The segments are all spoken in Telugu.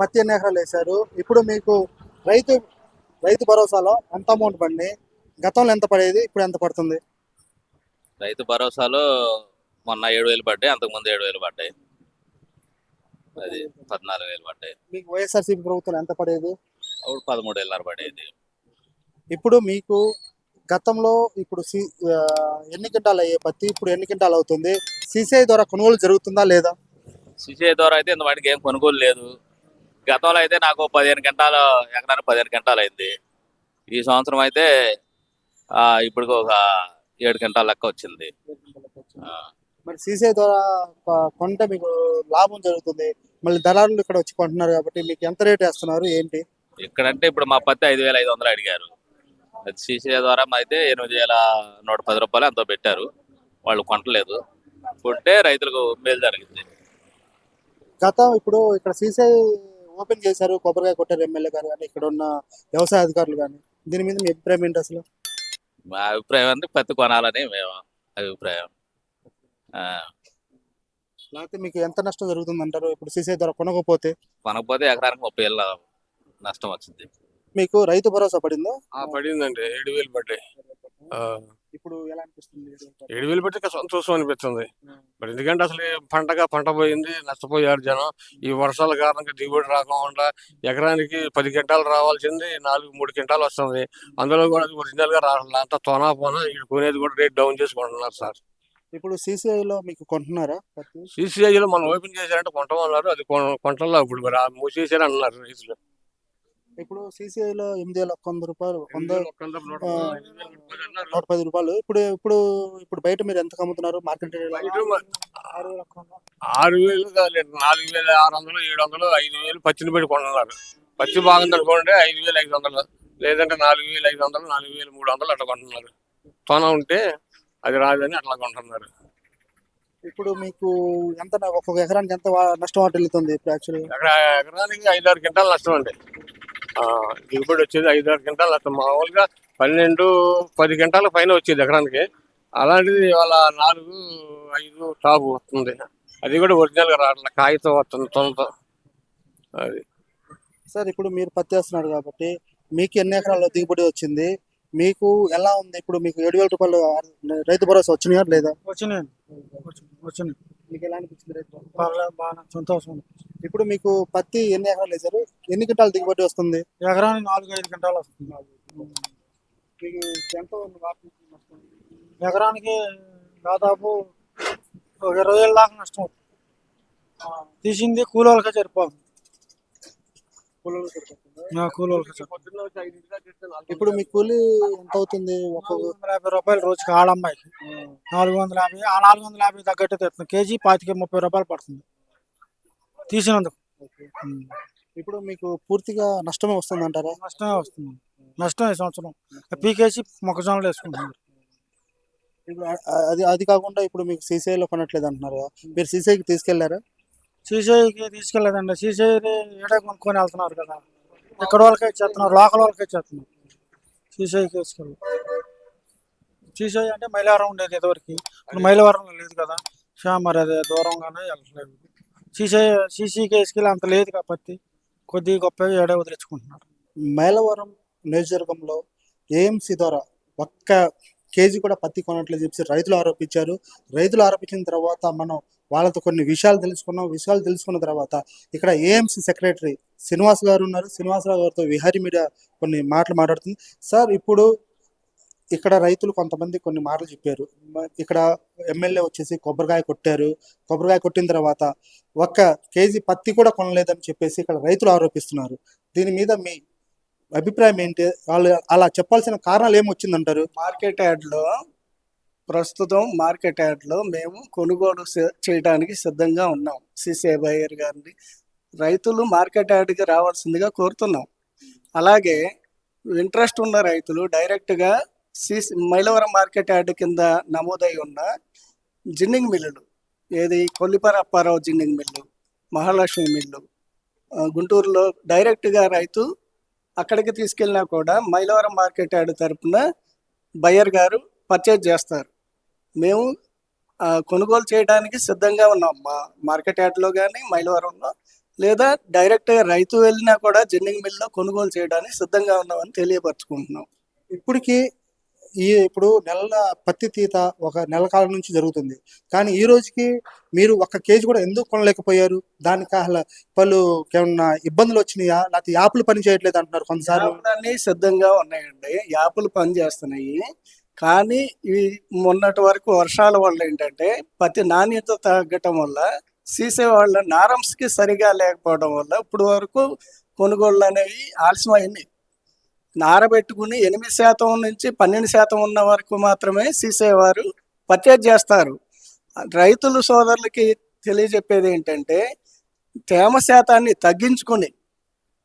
పత్తి ఎన్ని ఎకరాలు వేశారు? ఇప్పుడు మీకు రైతు రైతు భరోసాలో ఎంత అమౌంట్ పడింది? గతంలో ఎంత పడేది, ఇప్పుడు ఎంత పడుతుంది? రైతు భరోసాలో మొన్న 7,000 పడ్డాయి, అంతకుముందు 7,000 పడ్డాయి, అది 14,000 పడ్డాయి. మీకు వైఎస్ఆర్సీపీ ప్రభుత్వం ఎంత పడేది? అప్పుడు 13,500 పడేది. ఇప్పుడు మీకు గతంలో ఇప్పుడు ఎన్ని క్వింటాలు అయ్యే పత్తి ఇప్పుడు ఎన్ని క్వింటాలు అవుతుంది? సిసిఐ ద్వారా కొనుగోలు జరుగుతుందా లేదా? సిసిఐ ద్వారా అయితే ఇంత వాటికి ఏం కొనుగోలు లేదు. గతంలో అయితే నాకు 15 గంటలు, ఎకరానికి 15 గంటలు అయింది. ఈ సంవత్సరం అయితే ఇప్పుడు ఒక 7 గంటల లెక్క వచ్చింది. మరి సిసిఐ ద్వారా కొంటే మీకు లాభం జరుగుతుంది, మళ్ళీ దళారులు ఇక్కడ వచ్చి కొంటున్నారు కాబట్టి మీకు ఎంత రేట్ వేస్తున్నారు ఏంటి? ఇక్కడంటే ఇప్పుడు మా పత్తి 5,500 అడిగారు. అది సిసిఐ ద్వారా అయితే 8,110 రూపాయలు ఎంతో పెట్టారు. వాళ్ళు కొంటలేదు, కొంటే రైతులకు మేలు జరిగింది. ఇప్పుడు ఇక్కడ సిసిఐ ఓపెన్ చేశారు, కొబ్బరికాయ కొట్టారు ఎమ్మెల్యే గారు కానీ ఇక్కడ ఉన్న వ్యవసాయ అధికారులు కానీ, దీని మీద మీ అభిప్రాయం ఏంటి అసలు? మా అభిప్రాయం అంటే పత్తి కొనాలని మేము అభిప్రాయం. లేకపోతే మీకు ఎంత నష్టం జరుగుతుంది అంటారు ఇప్పుడు సిసిఐ ద్వారా కొనకపోతే? ఎకరానికి 30,000 నష్టం వచ్చింది. మీకు రైతు భరోసా పడిందా? పడిందండి, 7,000 పడ్డాయి. ఇప్పుడు ఎలా అనిపిస్తుంది? 7,000 పడితే సంతోషం అనిపిస్తుంది. మరి ఎందుకంటే అసలు పంట పోయింది, నష్టపోయారు జనం. ఈ వర్షాల కారణంగా దిగుబడి రాకుండా ఎకరానికి 10 క్వింటాలు రావాల్సింది 3 క్వింటాలు వస్తుంది. అందులో కూడా ఒరిజినల్ గా రావట్లేదు, అంతా పోనా కొనేది కూడా రేట్ డౌన్ చేసుకుంటున్నారు సార్. ఇప్పుడు సిసిఐలో మీకు కొంటున్నారా? సిసిఐలో మనం ఓపెన్ చేశారంటే కొంటామన్నారు, అది కొంటల్లో ఇప్పుడు మరి మూసేసారు అన్నారు రైతులు. ఇప్పుడు సిసిఐలో 8,100 రూపాయలు, 110 రూపాయలు. ఇప్పుడు ఇప్పుడు ఇప్పుడు బయట మీరు ఎంత అమ్ముతున్నారు మార్కెట్? 6,000 కాలేదు, 4,600, 700, 5,000 పచ్చిని పెట్టి కొంటున్నారు. పచ్చి బాగుంది అనుకోండి 5,500, లేదంటే 4,500, 4,300 అట్లా కొంటున్నారు. తోన ఉంటే అది రాదని అట్లా కొంటున్నారు. ఇప్పుడు మీకు ఎంత ఒక్కొక్క ఎకరానికి ఎంత నష్టం వాటిల్లుతుంది? ఇప్పుడు యాక్చువల్లీ ఎకరానికి 5-6 క్వింటాలు నష్టం అండి. దిగుబడి వచ్చేది 5-6 క్వింటాలు నష్టం. మామూలుగా 12-10 క్వింటాల పైన వచ్చేది ఎకరానికి. అలాంటిది ఇవాళ 4-5 టాప్ వస్తుంది. అది కూడా ఒరిజినల్ గా రావట్లేదు, కాయతో వస్తుంది, తొనతో. అది సార్ ఇప్పుడు మీరు పత్తి వేస్తున్నారు కాబట్టి మీకు ఎన్ని ఎకరాల్లో దిగుబడి వచ్చింది? మీకు ఎలా ఉంది? ఇప్పుడు మీకు 7,000 రూపాయలు రైతు భరోసా వచ్చినాయా లేదా? వచ్చినాయి. మీకు ఎలా అనిపించింది రైతు భరోసా? పర్లేదు, బాగా సంతోషం. ఇప్పుడు మీకు పత్తి ఎన్ని ఎకరాలు వేశారు? ఎన్ని క్వింటాలు దిగుబడి వస్తుంది? ఎకరానికి 4-5 క్వింటాలు వస్తుంది. మీకు ఎంత ఉంది నష్టం? ఎకరానికి దాదాపు ఒక 20,000 దాకా నష్టం. తీసింది కూలోళ్ళకే సరిపోతుంది. కూలోళ్ళకి ఇప్పుడు మీ కూలి ఎంత అవుతుంది? 450 రూపాయలు రోజుకి. ఆడమ్మాయికి 450. ఆ 450 తగ్గట్టు తెస్తుంది. కేజీ 25-30 రూపాయలు పడుతుంది తీసినందుకు. ఇప్పుడు మీకు పూర్తిగా నష్టమే వస్తుంది అంటారా? నష్టమే వస్తుంది. నష్టం ఈ సంవత్సరం పీకేసి మొక్కజొన్నలు వేసుకుంటున్నారు. ఇప్పుడు అది కాకుండా ఇప్పుడు మీకు సిసిఐలో కొనట్లేదు అంటున్నారు కదా, మీరు సిసిఐకి తీసుకెళ్లారా? సీసీఐకి తీసుకెళ్ళలేదండి. సీసీఐ ఏడా కొనుక్కొని వెళ్తున్నారు కదా, ఇక్కడ వాళ్ళకే ఇచ్చేస్తున్నారు, లోకల్ వాళ్ళకే ఇచ్చేస్తున్నారు. సీసీఐకి తీసుకెళ్ళి సీసీఐ అంటే మైలవరం ఉండేది ఇదివరకు, ఇప్పుడు మైలవరంలో లేదు కదా, మరి అదే దూరంగానే వెళ్ళట్లేదు. సీసీకి వేసుకెళ్ళి అంత లేదు కాబట్టి కొద్ది గొప్ప ఏడా వదిలించుకుంటున్నారు. మైలవరం నియోజకవర్గంలో ఏఎంసీ ద్వారా ఒక్క కేజీ కూడా పత్తి కొనట్లేదు చెప్పి రైతులు ఆరోపించారు. రైతులు ఆరోపించిన తర్వాత మనం వాళ్ళతో కొన్ని విషయాలు తెలుసుకున్న తర్వాత ఇక్కడ ఏఎంసీ సెక్రటరీ శ్రీనివాస్ గారు ఉన్నారు. శ్రీనివాసరావు గారితో విహారీ మీడియా కొన్ని మాటలు మాట్లాడుతుంది. సార్ ఇప్పుడు ఇక్కడ రైతులు కొంతమంది కొన్ని మాటలు చెప్పారు. ఇక్కడ ఎమ్మెల్యే వచ్చేసి కొబ్బరికాయ కొట్టారు, కొబ్బరికాయ కొట్టిన తర్వాత ఒక్క కేజీ పత్తి కూడా కొనలేదని చెప్పేసి ఇక్కడ రైతులు ఆరోపిస్తున్నారు. దీని మీద మీ అభిప్రాయం ఏంటి? వాళ్ళు అలా చెప్పాల్సిన కారణాలు ఏమొచ్చిందంటారు? ప్రస్తుతం మార్కెట్ యార్డ్లో మేము కొనుగోలు చేయడానికి సిద్ధంగా ఉన్నాం. సిసిఐ బయ్యర్ గారిని రైతులు మార్కెట్ యార్డ్కి రావాల్సిందిగా కోరుతున్నాం. అలాగే ఇంట్రెస్ట్ ఉన్న రైతులు డైరెక్ట్గా మైలవరం మార్కెట్ యార్డ్ కింద నమోదై ఉన్న జిన్నింగ్ మిల్లులు, ఏది Kollipara Apparao ginning mill, Mahalakshmi mill, గుంటూరులో డైరెక్ట్గా రైతు అక్కడికి తీసుకెళ్ళినా కూడా మైలవరం మార్కెట్ యార్డ్ తరపున బయ్యర్ గారు పర్చేజ్ చేస్తారు. మేము కొనుగోలు చేయడానికి సిద్ధంగా ఉన్నాం, మా మార్కెట్ యార్డ్లో కానీ మైలవరంలో లేదా డైరెక్ట్గా రైతు వెళ్ళినా కూడా జిన్నింగ్ మిల్లో కొనుగోలు చేయడానికి సిద్ధంగా ఉన్నామని తెలియపరచుకుంటున్నాం. ఇప్పటికి ఇప్పుడు నెలల పత్తి తీత ఒక నెల కాలం నుంచి జరుగుతుంది. కానీ ఈ రోజుకి మీరు ఒక్క కేజీ కూడా ఎందుకు కొనలేకపోయారు? దానికి పలు ఏమన్నా ఇబ్బందులు వచ్చినాయా? లేకపోతే యాప్లు పని చేయట్లేదు అంటున్నారు కొంతసార్లు. యాప్లన్నీ సిద్ధంగా ఉన్నాయండి. యాప్లు పనిచేస్తున్నాయి. కానీ ఈ మొన్నటి వరకు వర్షాల వల్ల ఏంటంటే పత్తి నాణ్యత తగ్గటం వల్ల సీసే వాళ్ళ నారమ్స్కి సరిగా లేకపోవడం వల్ల ఇప్పుడు వరకు కొనుగోళ్ళు అనేవి ఆలస్యమైంది. నారబెట్టుకుని 8% నుంచి 12% ఉన్న వరకు మాత్రమే సీసేవారు పర్చేజ్ చేస్తారు. రైతులు సోదరులకి తెలియజెప్పేది ఏంటంటే తేమ శాతాన్ని తగ్గించుకుని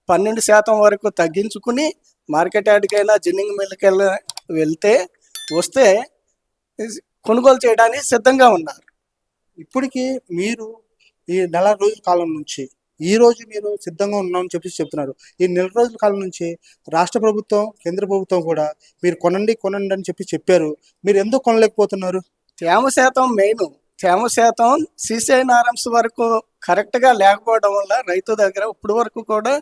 12% వరకు తగ్గించుకుని మార్కెట్ యార్డ్కైనా జిన్నింగ్ మిల్లుకైనా వస్తే కొనుగోలు చేయడానికి సిద్ధంగా ఉన్నారు. ఇప్పటికి మీరు ఈ నెల రోజుల కాలం నుంచి ఈ రోజు మీరు సిద్ధంగా ఉన్నామని చెప్తున్నారు. ఈ నెల రోజుల కాలం నుంచి రాష్ట్ర ప్రభుత్వం, కేంద్ర ప్రభుత్వం కూడా మీరు కొనండి అని చెప్పారు. మీరు ఎందుకు కొనలేకపోతున్నారు? తేమ శాతం మెయిన్. తేమ శాతం సీసీఐ నారమ్స్ వరకు కరెక్ట్గా లేకపోవడం వల్ల రైతు దగ్గర ఇప్పుడు వరకు కూడా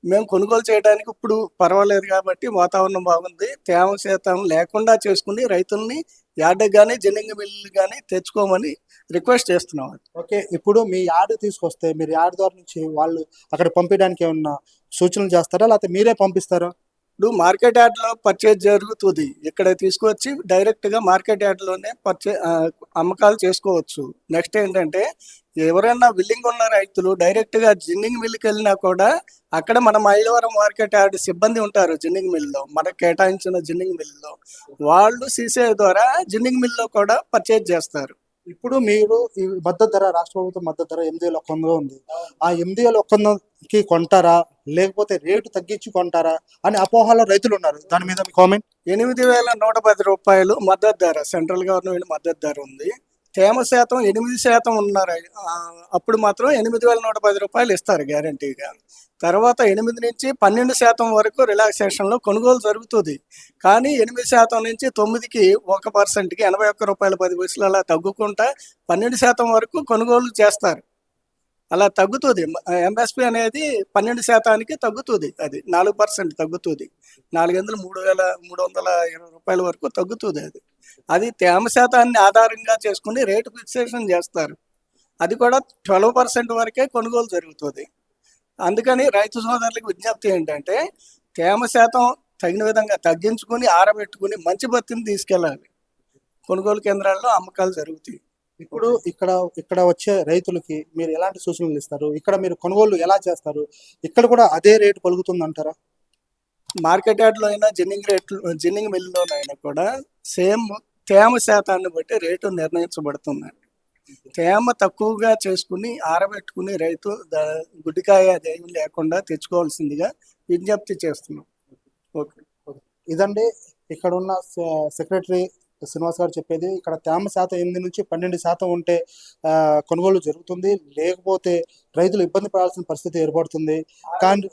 మేము కొనుగోలు చేయడానికి ఇప్పుడు పర్వాలేదు కాబట్టి వాతావరణం బాగుంది. తేమ శాతం లేకుండా చేసుకుని రైతుల్ని యార్డ్ కానీ జిన్నింగ్ మిల్లు కానీ తెచ్చుకోమని రిక్వెస్ట్ చేస్తున్నాం. ఓకే, ఇప్పుడు మీ యార్డ్ తీసుకొస్తే మీరు యార్డ్ ద్వారా నుంచి వాళ్ళు అక్కడ పంపించడానికి ఏమన్నా సూచనలు చేస్తారా, లేకపోతే మీరే పంపిస్తారా? ఇప్పుడు మార్కెట్ యార్డ్లో పర్చేజ్ జరుగుతుంది. ఇక్కడ తీసుకొచ్చి డైరెక్ట్గా మార్కెట్ యార్డ్లోనే అమ్మకాలు చేసుకోవచ్చు. నెక్స్ట్ ఏంటంటే ఎవరైనా విల్లింగ్ ఉన్న రైతులు డైరెక్ట్గా జిన్నింగ్ మిల్లుకి వెళ్ళినా కూడా అక్కడ మన మైలవరం మార్కెట్ యార్డ్ సిబ్బంది ఉంటారు జిన్నింగ్ మిల్లో, మనకు కేటాయించిన జిన్నింగ్ మిల్లో. వాళ్ళు సీసీఐ ద్వారా జిన్నింగ్ మిల్లో కూడా పర్చేజ్ చేస్తారు. ఇప్పుడు మీరు ఈ మద్దతు ధర, రాష్ట్ర ప్రభుత్వం మద్దతు ధర 8,000 ఒప్పందం ఉంది. ఆ 8,000 ఒప్పందంకి కొంటారా, లేకపోతే రేటు తగ్గించి కొంటారా అని అపోహలో రైతులు ఉన్నారు. దాని మీద మీ కామెంట్. 8,110 రూపాయలు మద్దతు ధర, సెంట్రల్ గవర్నమెంట్ మద్దతు ధర ఉంది. తేమ శాతం 8% ఉన్నారు. అప్పుడు మాత్రం 8,110 రూపాయలు ఇస్తారు గ్యారంటీగా. తర్వాత 8 నుంచి 12% వరకు రిలాక్సేషన్లో కొనుగోలు జరుగుతుంది. కానీ 8% నుంచి 9కి 1%కి 81 రూపాయల 10 పైసలు అలా తగ్గుకుంటా 12% వరకు కొనుగోలు చేస్తారు. అలా తగ్గుతుంది. ఎంఎస్పి అనేది 12%కి తగ్గుతుంది. అది 4% తగ్గుతుంది. 3,320 రూపాయల వరకు తగ్గుతుంది. అది తేమ శాతాన్ని ఆధారంగా చేసుకుని రేటు ఫిక్సేషన్ చేస్తారు. అది కూడా 12% వరకే కొనుగోలు జరుగుతుంది. అందుకని రైతు సోదరులకు విజ్ఞప్తి ఏంటంటే తేమ శాతం తగిన విధంగా తగ్గించుకుని ఆరబెట్టుకుని మంచి పత్తిని తీసుకెళ్ళాలి. కొనుగోలు కేంద్రాల్లో అమ్మకాలు జరుగుతాయి. ఇప్పుడు ఇక్కడ వచ్చే రైతులకి మీరు ఎలాంటి సూచనలు ఇస్తారు? ఇక్కడ మీరు కొనుగోలు ఎలా చేస్తారు? ఇక్కడ కూడా అదే రేటు పలుకుతుంది అంటారా? మార్కెట్ యార్డ్లో అయినా జిన్నింగ్ మిల్లులోనైనా కూడా సేమ్ తేమ శాతాన్ని బట్టి రేటు నిర్ణయించబడుతుందండి. తేమ తక్కువగా చేసుకుని ఆరబెట్టుకుని రైతు గుడ్డికాయ అదేమి లేకుండా తెచ్చుకోవాల్సిందిగా విజ్ఞప్తి చేస్తున్నాం. ఓకే, ఇదండి ఇక్కడ ఉన్న సెక్రటరీ శ్రీనివాస్ గారు చెప్పేది. ఇక్కడ తేమ శాతం 8 నుంచి 12% ఉంటే కొనుగోలు జరుగుతుంది, లేకపోతే రైతులు ఇబ్బంది పడాల్సిన పరిస్థితి ఏర్పడుతుంది. కానీ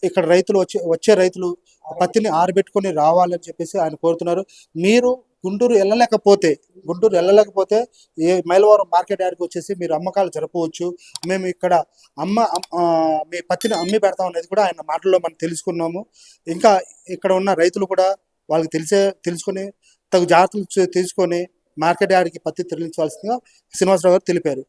ఇక్కడ రైతులు వచ్చే రైతులు పత్తిని ఆరబెట్టుకొని రావాలని చెప్పేసి ఆయన కోరుతున్నారు. మీరు గుంటూరు వెళ్ళలేకపోతే మైలవరం మార్కెట్ యార్డ్కి వచ్చేసి మీరు అమ్మకాలు జరపవచ్చు. మేము ఇక్కడ మీ పత్తిని అమ్మి పెడతాం అనేది కూడా ఆయన మాటల్లో మనం తెలుసుకున్నాము. ఇంకా ఇక్కడ ఉన్న రైతులు కూడా వాళ్ళకి తెలుసుకొని తగు జాగ్రత్తలు తీసుకొని మార్కెట్ యార్డ్కి పత్తి తరలించవలసిందిగా శ్రీనివాసరావు గారు తెలిపారు.